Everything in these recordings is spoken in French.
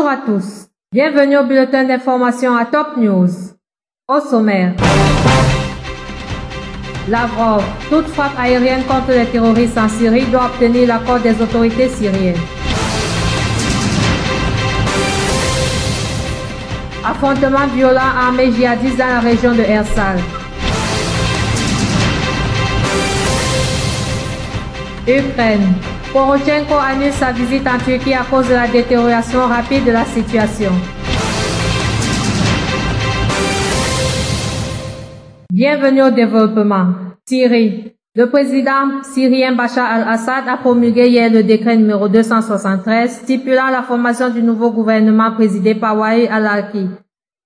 Bonjour à tous. Bienvenue au bulletin d'information à Top News. Au sommaire. Lavrov, toute frappe aérienne contre les terroristes en Syrie doit obtenir l'accord des autorités syriennes. Affrontement violent armé djihadiste dans la région de Ersal. Ukraine. Poroshenko annule sa visite en Turquie à cause de la détérioration rapide de la situation. Bienvenue au développement. Syrie. Le président syrien Bachar al-Assad a promulgué hier le décret numéro 273 stipulant la formation du nouveau gouvernement présidé par Waïl al-Arki.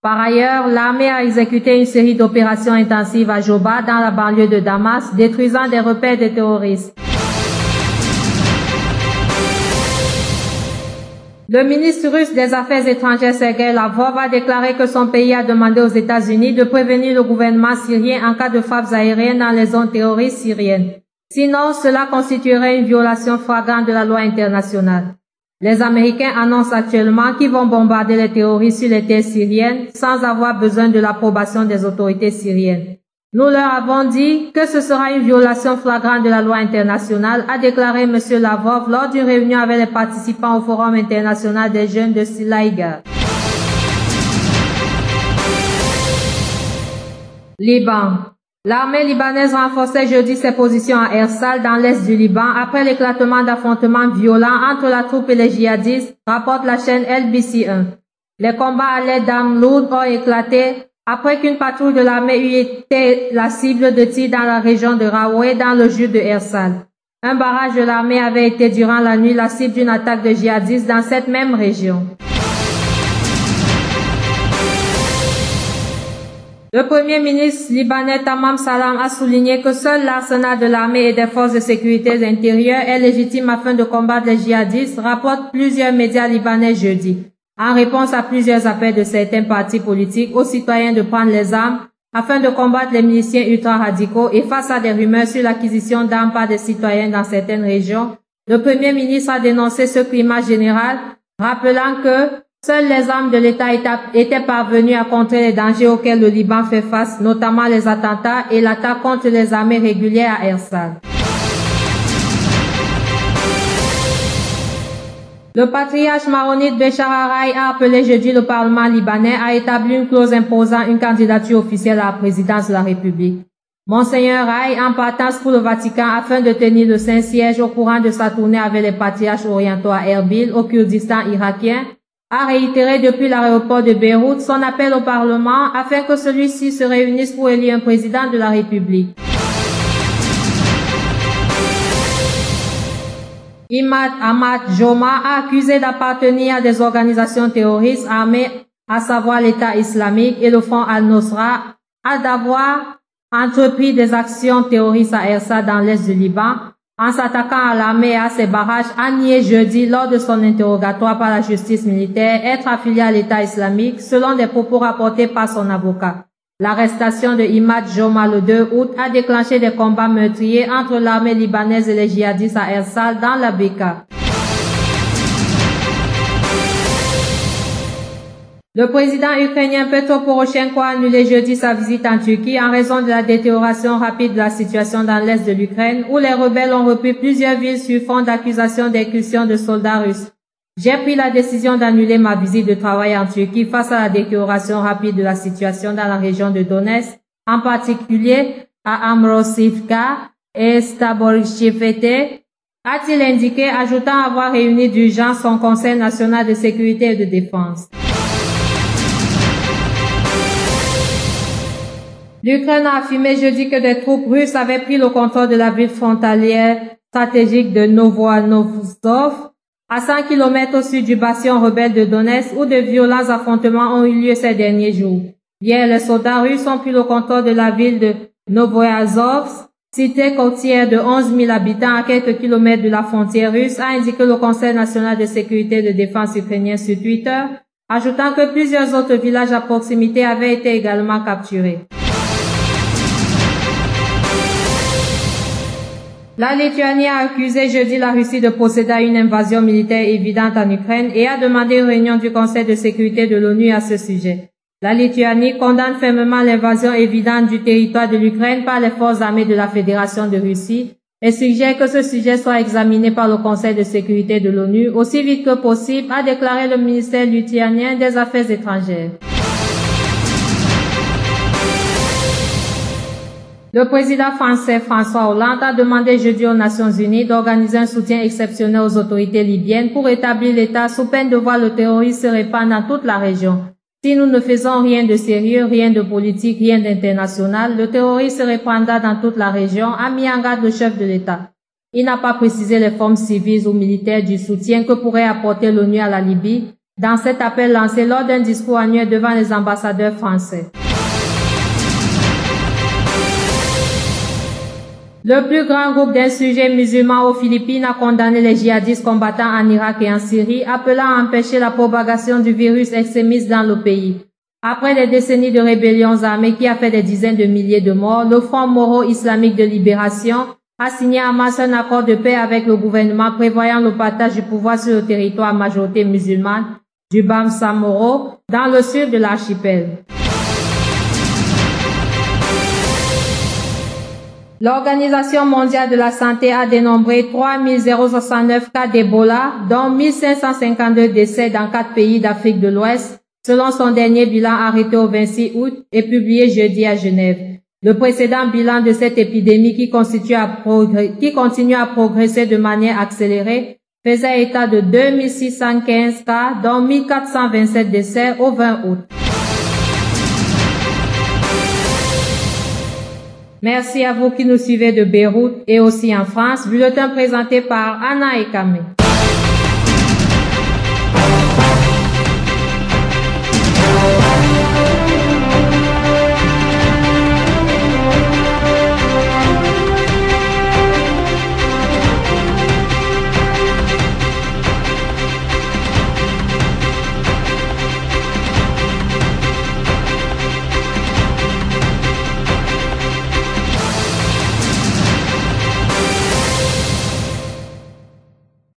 Par ailleurs, l'armée a exécuté une série d'opérations intensives à Joba dans la banlieue de Damas, détruisant des repères de terroristes. Le ministre russe des Affaires étrangères Sergei Lavrov a déclaré que son pays a demandé aux États-Unis de prévenir le gouvernement syrien en cas de frappes aériennes dans les zones terroristes syriennes. Sinon, cela constituerait une violation flagrante de la loi internationale. Les Américains annoncent actuellement qu'ils vont bombarder les terroristes sur les terres syriennes sans avoir besoin de l'approbation des autorités syriennes. Nous leur avons dit que ce sera une violation flagrante de la loi internationale, a déclaré M. Lavrov lors d'une réunion avec les participants au Forum international des jeunes de Silaïga. Liban. L'armée libanaise renforçait jeudi ses positions à Ersal dans l'est du Liban après l'éclatement d'affrontements violents entre la troupe et les djihadistes, rapporte la chaîne LBC1. Les combats à l'aide d'armes lourdes ont éclaté après qu'une patrouille de l'armée eut été la cible de tirs dans la région de Raweh dans le jus de Ersal. Un barrage de l'armée avait été durant la nuit la cible d'une attaque de djihadistes dans cette même région. Le premier ministre libanais Tamam Salam a souligné que seul l'arsenal de l'armée et des forces de sécurité intérieures est légitime afin de combattre les djihadistes, rapportent plusieurs médias libanais jeudi. En réponse à plusieurs appels de certains partis politiques aux citoyens de prendre les armes afin de combattre les miliciens ultra-radicaux et face à des rumeurs sur l'acquisition d'armes par des citoyens dans certaines régions, le Premier ministre a dénoncé ce climat général, rappelant que seules les armes de l'État étaient parvenues à contrer les dangers auxquels le Liban fait face, notamment les attentats et l'attaque contre les armées régulières à Ersal. Le patriarche maronite Béchar Araï a appelé jeudi le Parlement libanais à établir une clause imposant une candidature officielle à la présidence de la République. Monseigneur Araï, en partance pour le Vatican afin de tenir le Saint-Siège au courant de sa tournée avec les patriarches orientaux à Erbil, au Kurdistan irakien, a réitéré depuis l'aéroport de Beyrouth son appel au Parlement afin que celui-ci se réunisse pour élire un président de la République. Imad Ahmad Joma a accusé d'appartenir à des organisations terroristes armées, à savoir l'État islamique et le Front al-Nosra, d'avoir entrepris des actions terroristes à Ersal dans l'est du Liban, en s'attaquant à l'armée et à ses barrages, a nié jeudi lors de son interrogatoire par la justice militaire être affilié à l'État islamique, selon des propos rapportés par son avocat. L'arrestation de Imad Joma le 2 août a déclenché des combats meurtriers entre l'armée libanaise et les djihadistes à Ersal dans la Beka. Le président ukrainien Petro Poroshenko a annulé jeudi sa visite en Turquie en raison de la détérioration rapide de la situation dans l'est de l'Ukraine où les rebelles ont repris plusieurs villes sur fond d'accusations d'incursion de soldats russes. J'ai pris la décision d'annuler ma visite de travail en Turquie face à la détérioration rapide de la situation dans la région de Donetsk, en particulier à Amrosivka et Staborishvete, a-t-il indiqué, ajoutant avoir réuni d'urgence son Conseil national de sécurité et de défense. L'Ukraine a affirmé jeudi que des troupes russes avaient pris le contrôle de la ville frontalière stratégique de Novoanovzov, à 100 km au sud du bastion rebelle de Donetsk où de violents affrontements ont eu lieu ces derniers jours. Hier, les soldats russes ont pris le contrôle de la ville de Novoazovsk, cité côtière de 11 000 habitants à quelques kilomètres de la frontière russe, a indiqué le Conseil national de sécurité et de défense ukrainien sur Twitter, ajoutant que plusieurs autres villages à proximité avaient été également capturés. La Lituanie a accusé jeudi la Russie de procéder à une invasion militaire évidente en Ukraine et a demandé une réunion du Conseil de sécurité de l'ONU à ce sujet. La Lituanie condamne fermement l'invasion évidente du territoire de l'Ukraine par les forces armées de la Fédération de Russie et suggère que ce sujet soit examiné par le Conseil de sécurité de l'ONU aussi vite que possible, a déclaré le ministère lituanien des Affaires étrangères. Le président français François Hollande a demandé jeudi aux Nations Unies d'organiser un soutien exceptionnel aux autorités libyennes pour établir l'État sous peine de voir le terrorisme se répandre dans toute la région. Si nous ne faisons rien de sérieux, rien de politique, rien d'international, le terrorisme se répandra dans toute la région, a mis en garde le chef de l'État. Il n'a pas précisé les formes civiles ou militaires du soutien que pourrait apporter l'ONU à la Libye dans cet appel lancé lors d'un discours annuel devant les ambassadeurs français. Le plus grand groupe d'insurgés musulmans aux Philippines a condamné les djihadistes combattant en Irak et en Syrie, appelant à empêcher la propagation du virus extrémiste dans le pays. Après des décennies de rébellions armées qui a fait des dizaines de milliers de morts, le Front Moro Islamique de Libération a signé à Hamas un accord de paix avec le gouvernement prévoyant le partage du pouvoir sur le territoire à majorité musulmane du Bamsamoro, dans le sud de l'archipel. L'Organisation mondiale de la santé a dénombré 3069 cas d'Ebola, dont 1552 décès dans 4 pays d'Afrique de l'Ouest, selon son dernier bilan arrêté au 26 août et publié jeudi à Genève. Le précédent bilan de cette épidémie qui continue à progresser de manière accélérée faisait état de 2615 cas, dont 1427 décès au 20 août. Merci à vous qui nous suivez de Beyrouth et aussi en France. Bulletin présenté par Anna Ekame.